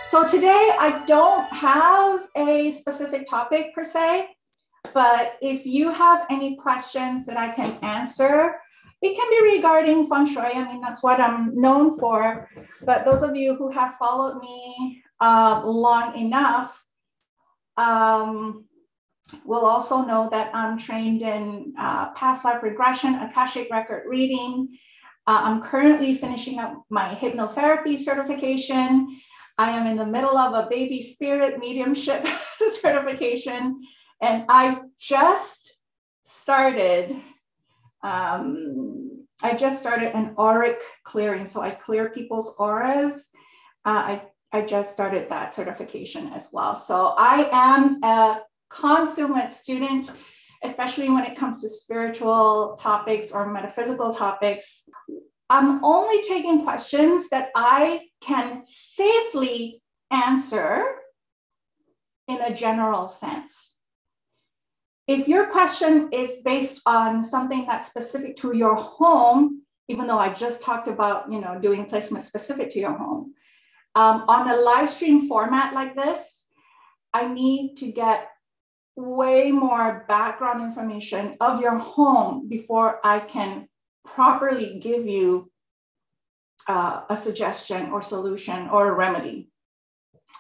So today I don't have a specific topic per se, but if you have any questions that I can answer, it can be regarding Feng Shui. I mean, that's what I'm known for. But those of you who have followed me long enough will also know that I'm trained in past life regression, Akashic record reading. I'm currently finishing up my hypnotherapy certification. I am in the middle of a baby spirit mediumship certification. And I just started an auric clearing. So I clear people's auras. I just started that certification as well. So I am a consummate student, especially when it comes to spiritual topics or metaphysical topics. I'm only taking questions that I can safely answer in a general sense. If your question is based on something that's specific to your home, even though I just talked about, doing placement specific to your home, on a live stream format like this, I need to get way more background information of your home before I can properly give you a suggestion or solution or a remedy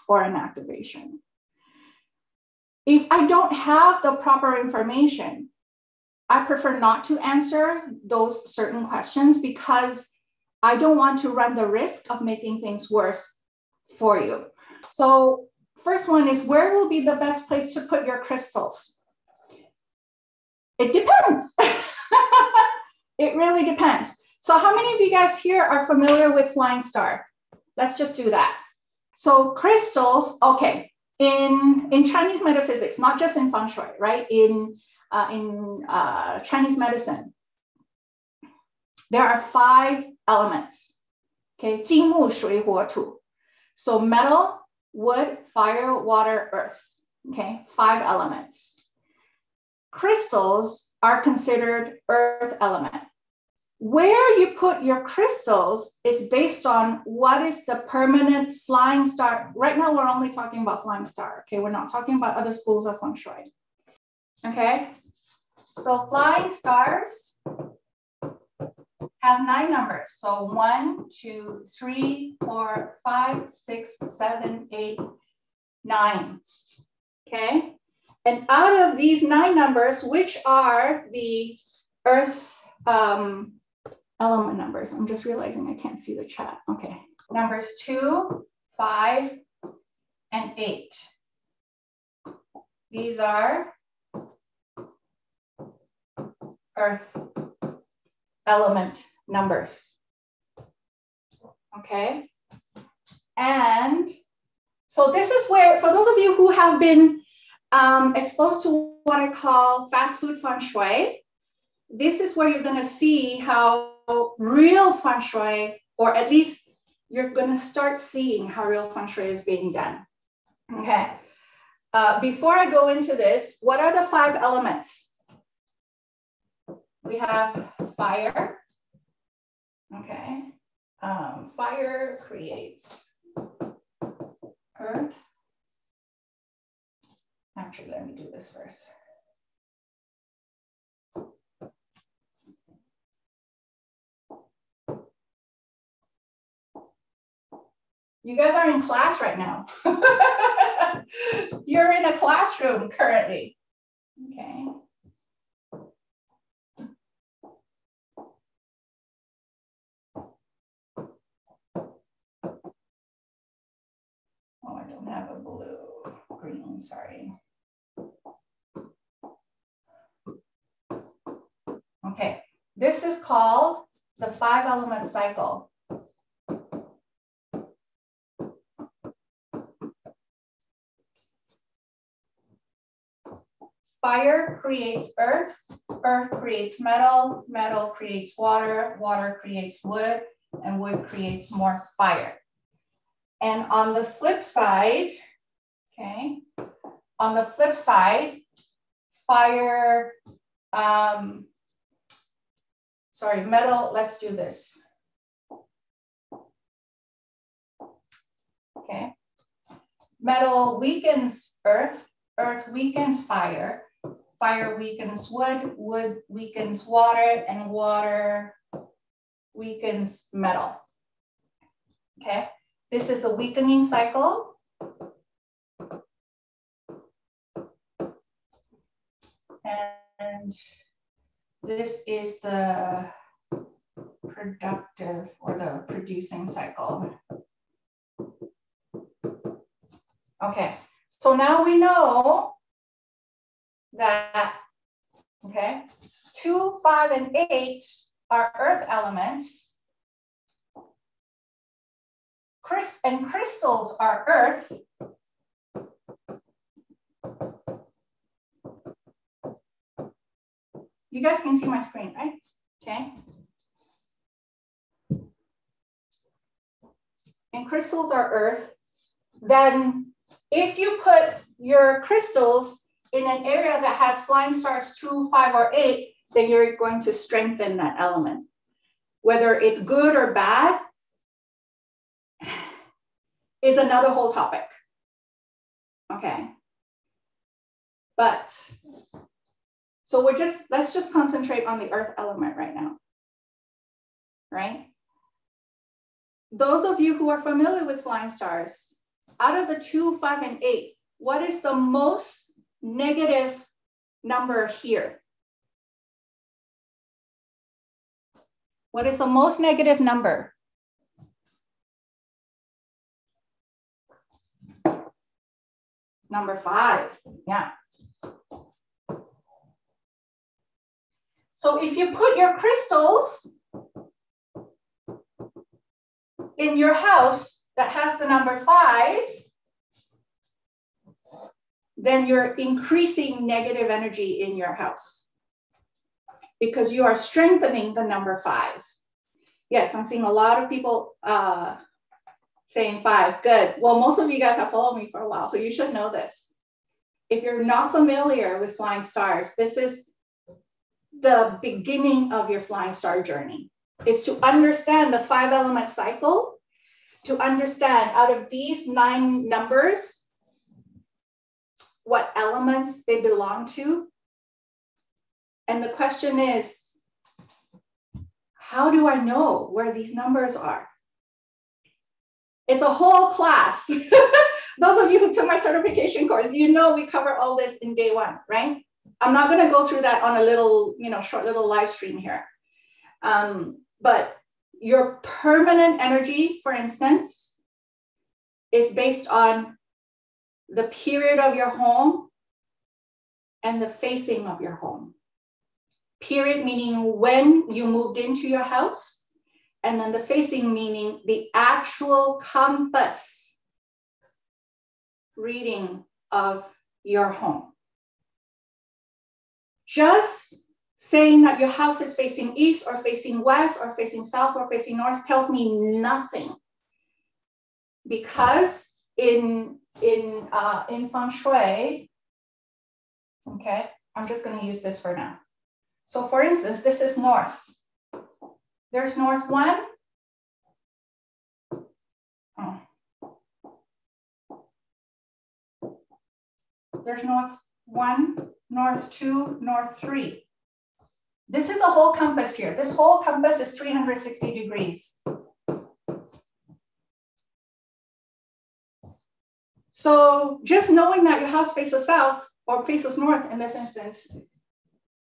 or an activation. If I don't have the proper information, I prefer not to answer those certain questions because I don't want to run the risk of making things worse for you. So first one is, where will be the best place to put your crystals? It depends. It really depends. So how many of you guys here are familiar with Flying Star? Let's just do that. So crystals, okay, in Chinese metaphysics, not just in Feng Shui, right? In Chinese medicine, there are 5 elements, okay? 金木水火土. So metal, wood, fire, water, earth, okay? 5 elements. Crystals are considered earth element. Where you put your crystals is based on what is the permanent flying star. Right now, we're only talking about flying star, okay? We're not talking about other schools of Feng Shui, okay? So flying stars have 9 numbers. So 1, 2, 3, 4, 5, 6, 7, 8, 9, okay? And out of these 9 numbers, which are the earth element numbers? I'm just realizing I can't see the chat. Okay. Numbers 2, 5, and 8. These are earth element numbers. Okay. And so this is where, for those of you who have been exposed to what I call fast food Feng Shui, this is where you're going to see how real Feng Shui, or at least you're going to start seeing how real Feng Shui is being done. Okay. Before I go into this, what are the 5 elements? We have fire. Okay. Fire creates earth. Actually, let me do this first. You guys are in class right now. You're in a classroom currently. Okay. Oh, I don't have a blue, green, sorry. Okay, this is called the 5 element cycle. Fire creates earth, earth creates metal, metal creates water, water creates wood, and wood creates more fire. And on the flip side, okay, on the flip side, fire, metal, let's do this. Okay, Metal weakens earth, earth weakens fire, fire weakens wood, wood weakens water, and water weakens metal. Okay, this is the weakening cycle. And this is the productive or the producing cycle. Okay, so now we know that, okay, 2, 5, and 8 are earth elements. And crystals are earth. You guys can see my screen, right? Okay. And crystals are earth. Then if you put your crystals in an area that has flying stars 2, 5, or 8, then you're going to strengthen that element. Whether it's good or bad is another whole topic. Okay. But so let's just concentrate on the earth element right now. Right? Those of you who are familiar with flying stars, out of the 2, 5, and 8, what is the most negative number here? What is the most negative number? Number 5, yeah. So if you put your crystals in your house that has the number 5, then you're increasing negative energy in your house because you are strengthening the number 5. Yes, I'm seeing a lot of people saying 5. Good. Well, most of you guys have followed me for a while, so you should know this. If you're not familiar with flying stars, this is the beginning of your flying star journey, is to understand the 5 element cycle, to understand out of these 9 numbers, what elements they belong to. And the question is, how do I know where these numbers are? It's a whole class. Those of you who took my certification course, you know we cover all this in day 1, right? I'm not going to go through that on a little, short little live stream here. But your permanent energy, for instance, is based on the period of your home and the facing of your home. Period meaning when you moved into your house, and then the facing meaning the actual compass reading of your home. Just saying that your house is facing east or facing west or facing south or facing north tells me nothing, because in Feng Shui, okay, I'm just going to use this for now. So for instance, this is north. There's north 1. Oh. There's north 1, north 2, north 3. This is a whole compass here. This whole compass is 360 degrees. So just knowing that your house faces south or faces north in this instance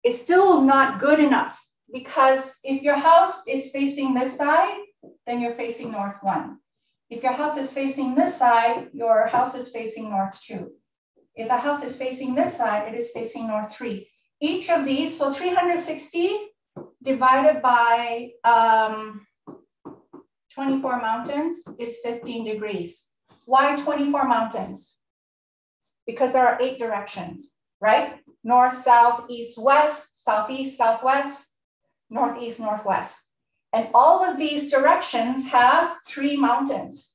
is still not good enough, because if your house is facing this side, then you're facing north 1. If your house is facing this side, your house is facing north 2. If the house is facing this side, it is facing north 3. Each of these, so 360 divided by 24 mountains is 15 degrees. Why 24 mountains? Because there are 8 directions, right? North, south, east, west, southeast, southwest, northeast, northwest. And all of these directions have 3 mountains.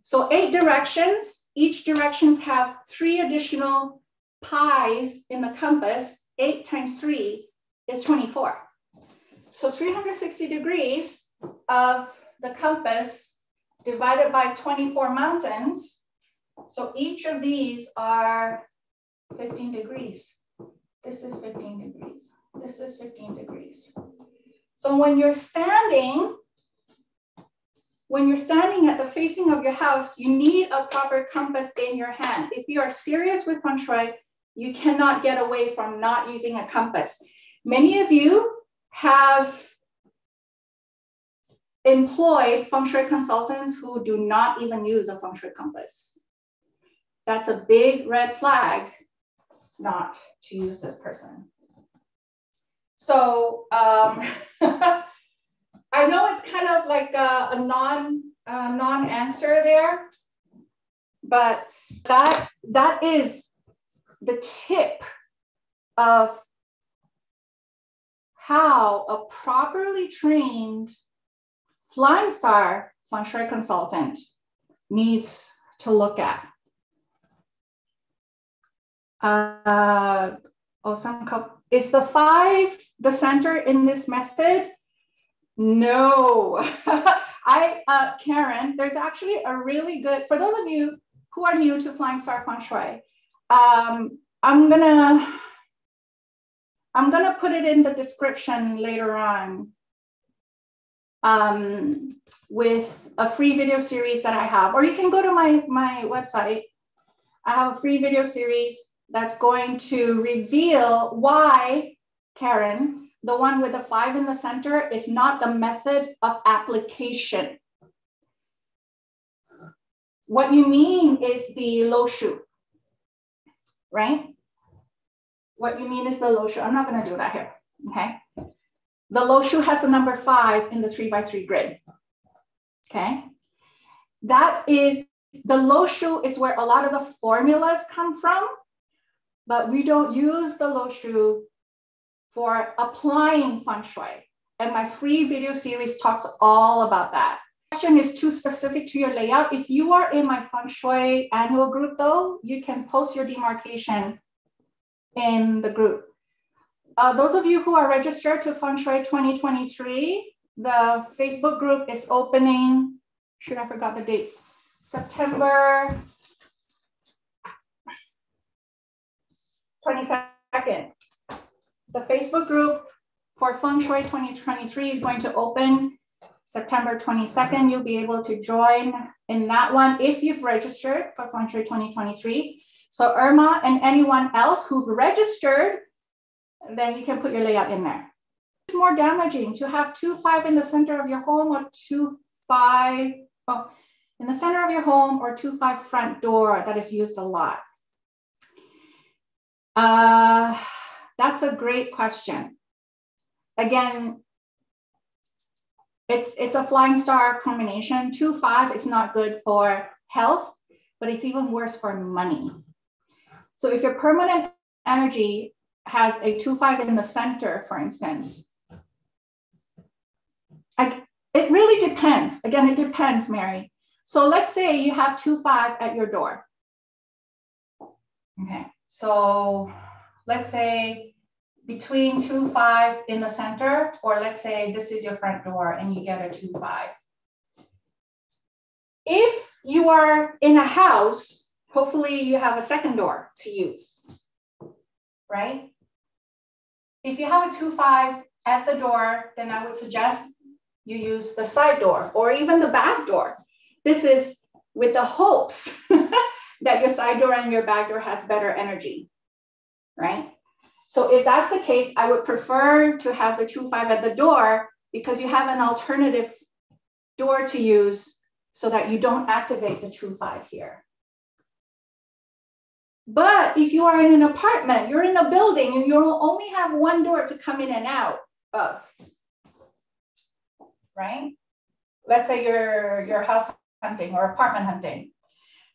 So 8 directions, each directions have 3 additional pies in the compass. 8 times 3 is 24. So 360 degrees of the compass divided by 24 mountains So each of these are 15 degrees. This is 15 degrees. This is 15 degrees. So when you're standing at the facing of your house, you need a proper compass in your hand. If you are serious with Feng Shui, you cannot get away from not using a compass. Many of you have employed Feng Shui consultants who do not even use a Feng Shui compass. That's a big red flag not to use this person. So I know it's kind of like a non-answer there, but that is the tip of how a properly trained Flying Star Feng Shui consultant needs to look at. Is the 5 the center in this method? No. Karen, there's actually a really good, for those of you who are new to Flying Star Feng Shui, I'm gonna put it in the description later on with a free video series that I have, or you can go to my website. I have a free video series that's going to reveal why, Karen, the one with the 5 in the center is not the method of application. What you mean is the lo shu, right? What you mean is the lo shu. I'm not going to do that here, okay? The lo shu has the number 5 in the 3x3 grid, okay? That is, the lo shu is where a lot of the formulas come from, but we don't use the lo shu for applying Feng Shui. And my free video series talks all about that. The question is too specific to your layout. If you are in my Feng Shui annual group though, you can post your demarcation in the group. Those of you who are registered to Feng Shui 2023, the Facebook group is opening, shoot, I forgot the date, September 22nd. The Facebook group for Feng Shui 2023 is going to open September 22nd. You'll be able to join in that one if you've registered for Feng Shui 2023. So Irma and anyone else who've registered, then you can put your layout in there. It's more damaging to have 2-5 in the center of your home or 2-5 in the center of your home or 2-5 front door that is used a lot. That's a great question. Again, it's a Flying Star combination. 2-5 is not good for health, but it's even worse for money. So if your permanent energy has a 2-5 in the center, for instance, it really depends. Again, it depends, Mary. So let's say you have 2-5 at your door. Okay, so let's say between 2-5 in the center, or let's say this is your front door and you get a 2-5. If you are in a house, hopefully you have a second door to use, right? If you have a 2-5 at the door, then I would suggest you use the side door or even the back door. This is with the hopes that your side door and your back door has better energy, right? So if that's the case, I would prefer to have the 2-5 at the door because you have an alternative door to use so that you don't activate the 2-5 here. But if you are in an apartment, you're in a building and you only have one door to come in and out of, right? Let's say you're house hunting or apartment hunting.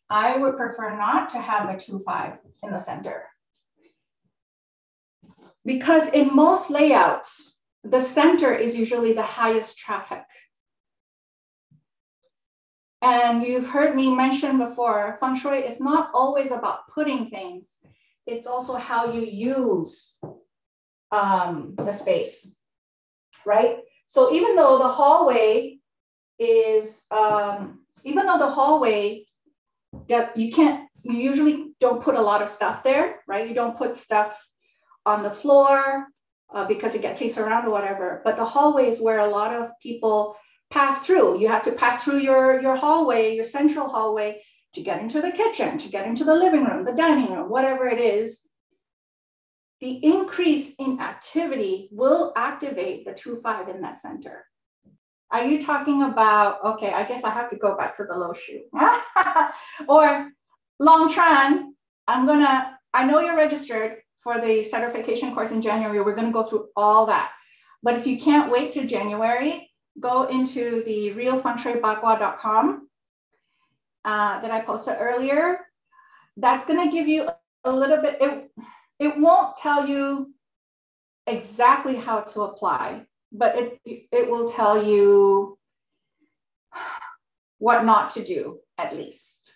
I would prefer not to have a 2-5 in the center. Because in most layouts, the center is usually the highest traffic. And you've heard me mention before, Feng Shui is not always about putting things. It's also how you use the space, right? So even though the hallway is, you usually don't put a lot of stuff there, right? You don't put stuff on the floor because it gets placed around or whatever. But the hallway is where a lot of people pass through. You have to pass through your hallway, your central hallway, to get into the kitchen, to get into the living room, the dining room, whatever it is. The increase in activity will activate the 2-5 in that center. Are you talking about, okay, I guess I have to go back to the low shu. Or Long Tran, I know you're registered for the certification course in January. We're gonna go through all that. But if you can't wait till January, go into the realfengshuibagua.com that I posted earlier. That's gonna give you a little bit, it won't tell you exactly how to apply, but it will tell you what not to do, at least.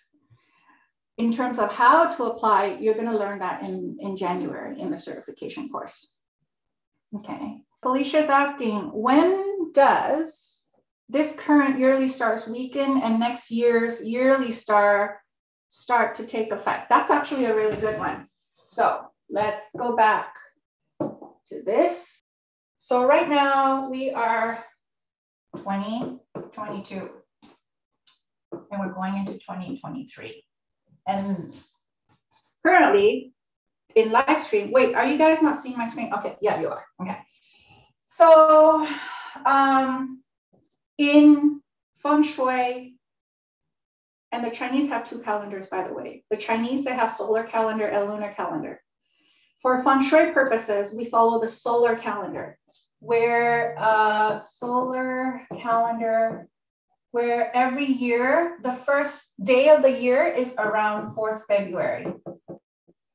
In terms of how to apply, you're going to learn that in January in the certification course. Okay. Felicia's asking, when does this current yearly stars weaken and next year's yearly star start to take effect? That's actually a really good one. So let's go back to this. So right now we are 2022 and we're going into 2023. And currently in live stream, wait, are you guys not seeing my screen? Okay, yeah, you are. Okay. So in Feng Shui, and the Chinese have two calendars, by the way. The Chinese, they have solar calendar and lunar calendar. For Feng Shui purposes, we follow the solar calendar, where where every year, the first day of the year is around 4th February.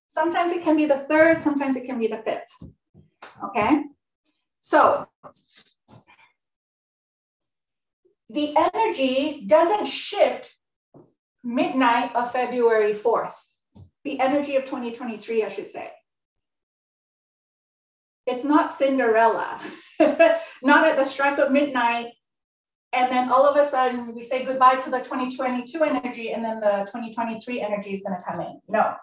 Sometimes it can be the 3rd, sometimes it can be the 5th, okay? So the energy doesn't shift midnight of February 4th, the energy of 2023, I should say. It's not Cinderella, not at the strike of midnight. And then all of a sudden we say goodbye to the 2022 energy and then the 2023 energy is going to come in. No.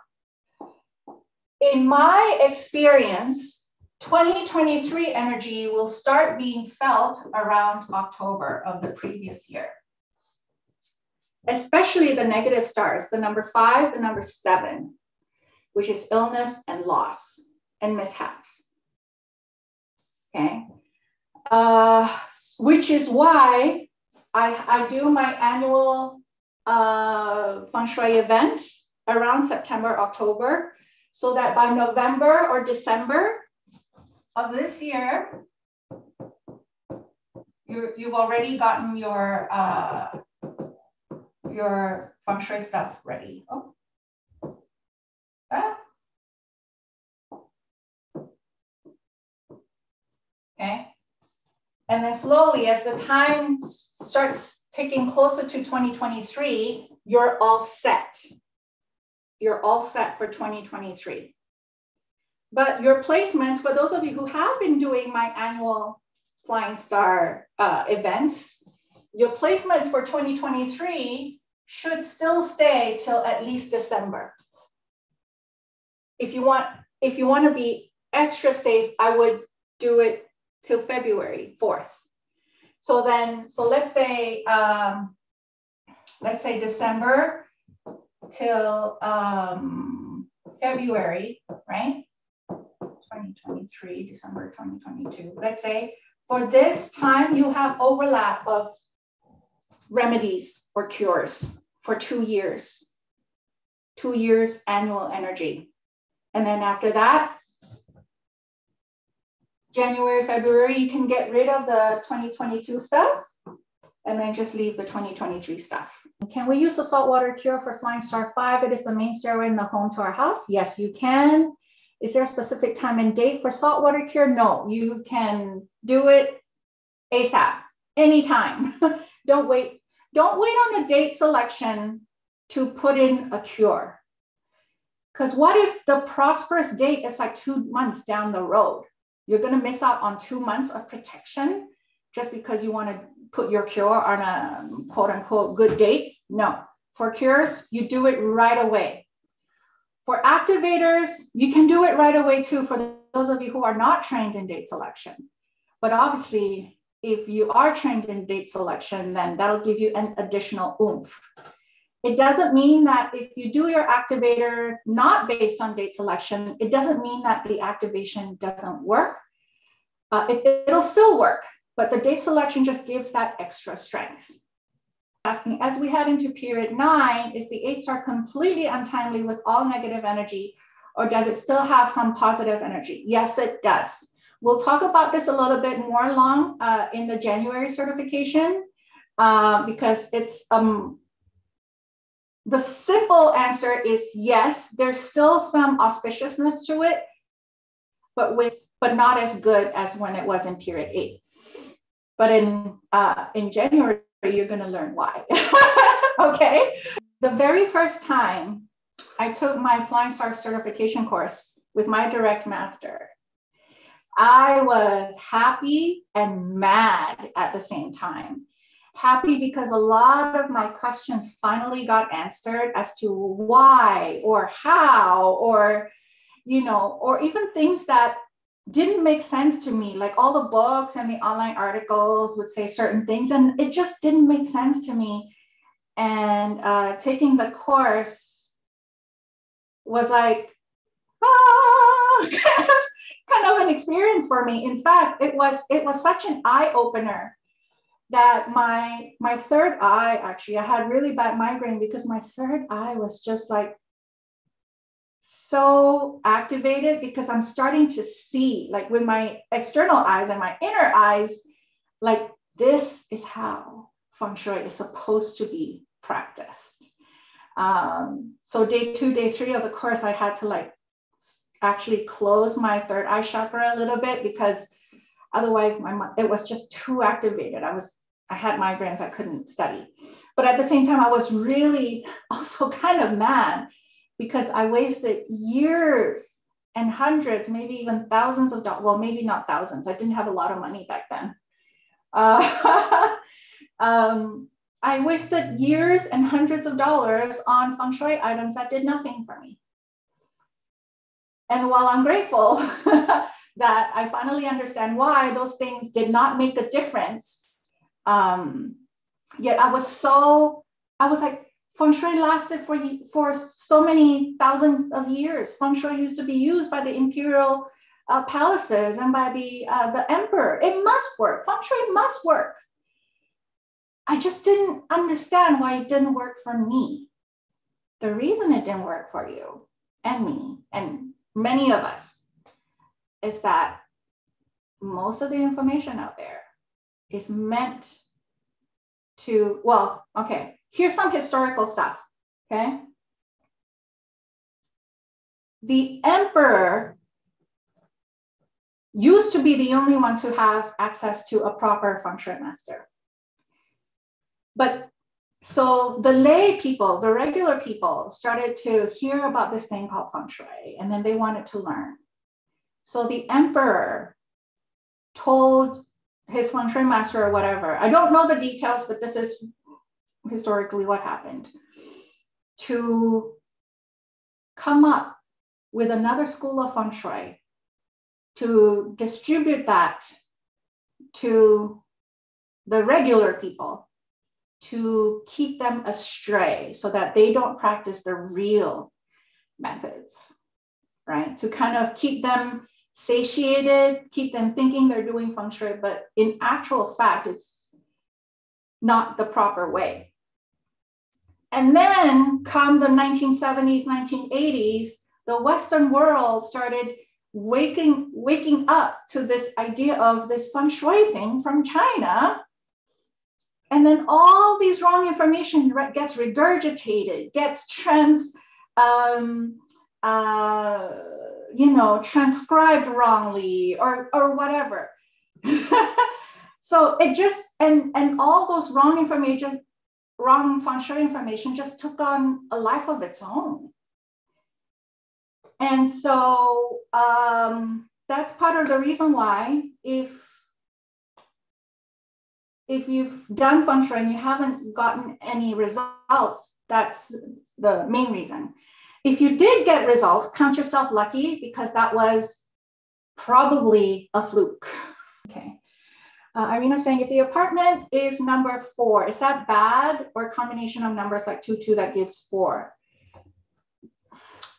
In my experience, 2023 energy will start being felt around October of the previous year. Especially the negative stars, the number 5, the number 7, which is illness and loss and mishaps. Okay. Which is why I do my annual Feng Shui event around September, October, so that by November or December of this year, you've already gotten your Feng Shui stuff ready. Oh. Ah. Okay. And then slowly, as the time starts ticking closer to 2023, you're all set. You're all set for 2023. But your placements, for those of you who have been doing my annual Flying Star events, your placements for 2023 should still stay till at least December. If you want to be extra safe, I would do it till February 4th. So let's say December till February, right? 2023, December 2022. Let's say for this time, you have overlap of remedies or cures for 2 years. 2 years annual energy. And then after that, January, February, you can get rid of the 2022 stuff and then just leave the 2023 stuff. Can we use the saltwater cure for Flying Star 5? It is the main stairway in the home to our house. Yes, you can. Is there a specific time and date for saltwater cure? No, you can do it ASAP, anytime. Don't wait on the date selection to put in a cure. Because what if the prosperous date is like 2 months down the road? You're going to miss out on 2 months of protection just because you want to put your cure on a quote unquote good date. No, For cures, you do it right away. For activators, you can do it right away too, for those of you who are not trained in date selection. But obviously, if you are trained in date selection, then that'll give you an additional oomph. It doesn't mean that if you do your activator not based on date selection, it doesn't mean that the activation doesn't work. It'll still work, but the date selection just gives that extra strength. Asking, as we head into period 9, is the 8-star completely untimely with all negative energy, or does it still have some positive energy? Yes, it does. We'll talk about this a little bit more along in the January certification because it's the simple answer is yes. There's still some auspiciousness to it, but not as good as when it was in period 8. But in January, you're going to learn why. Okay. The very first time I took my Flying Star certification course with my direct master, I was happy and mad at the same time. Happy because a lot of my questions finally got answered as to why or how, or, you know, or even things that didn't make sense to me. Like all the books and the online articles would say certain things and it just didn't make sense to me. And taking the course was like, kind of an experience for me. In fact, it was such an eye-opener that my third eye, actually, I had really bad migraine because my third eye was just like so activated because I'm starting to see, like with my external eyes and my inner eyes, like this is how Feng Shui is supposed to be practiced. So day 2, day 3 of the course, I had to like actually close my third eye chakra a little bit because otherwise it was just too activated. I had migraines, I couldn't study. But at the same time, I was really also kind of mad because I wasted years and hundreds, maybe even thousands of dollars. Well, maybe not thousands. I didn't have a lot of money back then. I wasted years and hundreds of dollars on Feng Shui items that did nothing for me. And while I'm grateful that I finally understand why those things did not make a difference, yet I was like, Feng Shui lasted for so many thousands of years. Feng Shui used to be used by the imperial palaces and by the emperor. It must work. Feng Shui must work. I just didn't understand why it didn't work for me. The reason it didn't work for you and me and many of us is that most of the information out there is meant to, well, okay, here's some historical stuff, okay? The emperor used to be the only one to have access to a proper Feng Shui master. But so the lay people, the regular people started to hear about this thing called Feng Shui, and then they wanted to learn. So the emperor told his Feng Shui master or whatever, I don't know the details, but this is historically what happened, to come up with another school of Feng Shui, to distribute that to the regular people, to keep them astray so that they don't practice the real methods, right? To kind of keep them satiated, keep them thinking they're doing Feng Shui, but in actual fact, it's not the proper way. And then come the 1970s, 1980s, the Western world started waking up to this idea of this Feng Shui thing from China. And then all these wrong information gets regurgitated, gets transcribed wrongly or whatever. So it just, and all those wrong information, wrong Feng Shui information just took on a life of its own. And so that's part of the reason why if if you've done feng shui and you haven't gotten any results, that's the main reason. If you did get results, count yourself lucky, because that was probably a fluke. Okay. Irina saying, if the apartment is number 4, is that bad, or a combination of numbers like 2, 2 that gives 4?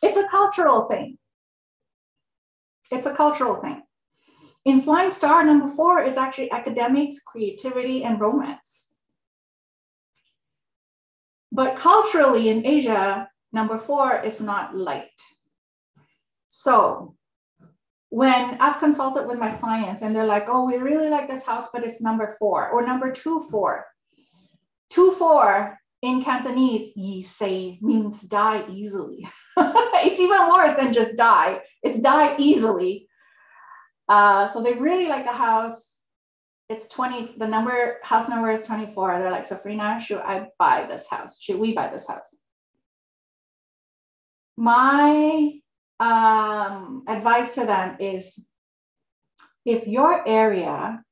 It's a cultural thing. It's a cultural thing. In Flying Star, number 4 is actually academics, creativity, and romance. But culturally in Asia, number 4 is not liked. So when I've consulted with my clients and they're like, oh, we really like this house, but it's number 4 or number 2, 4. 2, 4 in Cantonese, yi say, means die easily. It's even worse than just die. It's die easily. So they really like the house. It's 20, house number is 24. They're like, Safrina, should I buy this house? Should we buy this house? My advice to them is, if your area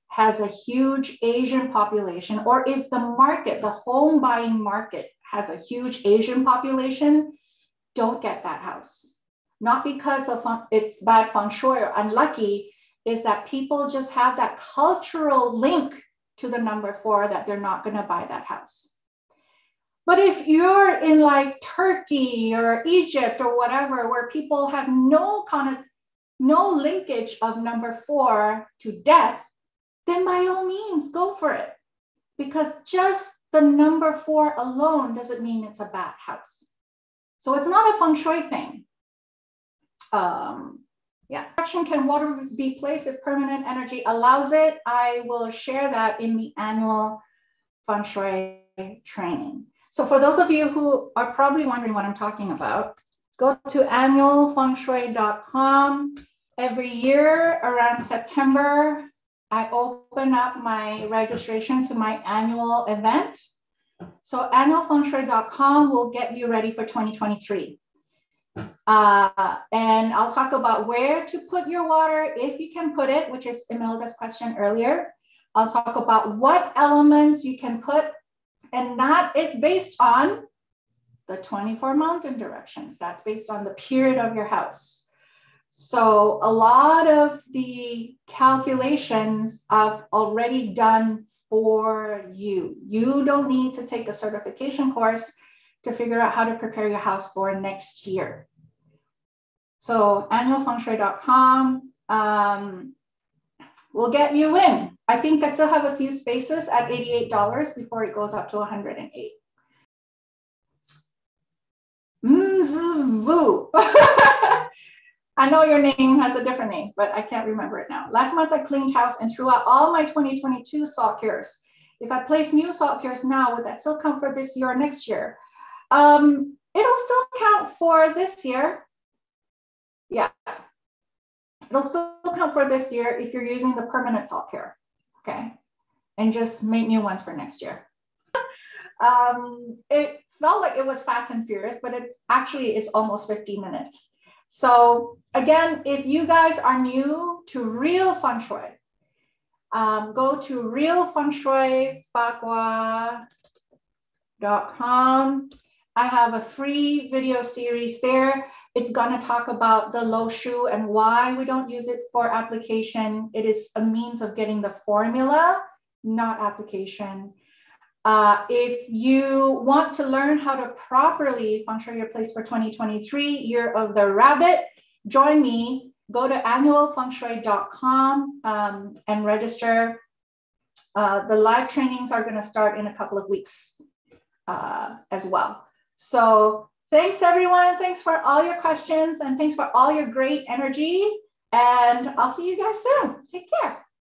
has a huge Asian population, or if the market, the home buying market has a huge Asian population, don't get that house. Not because it's bad feng shui or unlucky, is that people just have that cultural link to the number 4 that they're not going to buy that house. But if you're in like Turkey or Egypt or whatever, where people have no linkage of number 4 to death, then by all means, go for it. Because just the number 4 alone doesn't mean it's a bad house. So it's not a feng shui thing. Yeah. Can water be placed if permanent energy allows it? I will share that in the annual feng shui training. So for those of you who are probably wondering what I'm talking about, go to annualfengshui.com. Every year around September, I open up my registration to my annual event. So annualfengshui.com will get you ready for 2023. And I'll talk about where to put your water, if you can put it, which is Imelda's question earlier. I'll talk about what elements you can put, and that is based on the 24 mountain directions. That's based on the period of your house. So a lot of the calculations I've already done for you. You don't need to take a certification course to figure out how to prepare your house for next year. So annualfengshui.com will get you in. I think I still have a few spaces at $88 before it goes up to $108. Mzvu. I know your name has a different name, but I can't remember it now. Last month I cleaned house and threw out all my 2022 salt cures. If I place new salt cures now, would that still count for this year or next year? It'll still count for this year. Yeah, it'll still count for this year if you're using the permanent salt cure, okay? And just make new ones for next year. It felt like it was fast and furious, but it actually is almost 50 minutes. So again, if you guys are new to real feng shui, go to realfengshuibagua.com. I have a free video series there. It's going to talk about the lo shu and why we don't use it for application. It is a means of getting the formula, not application. If you want to learn how to properly feng shui your place for 2023, Year of the Rabbit, join me. Go to annualfengshui.com and register. The live trainings are going to start in a couple of weeks as well. So thanks, everyone. Thanks for all your questions and thanks for all your great energy. And I'll see you guys soon. Take care.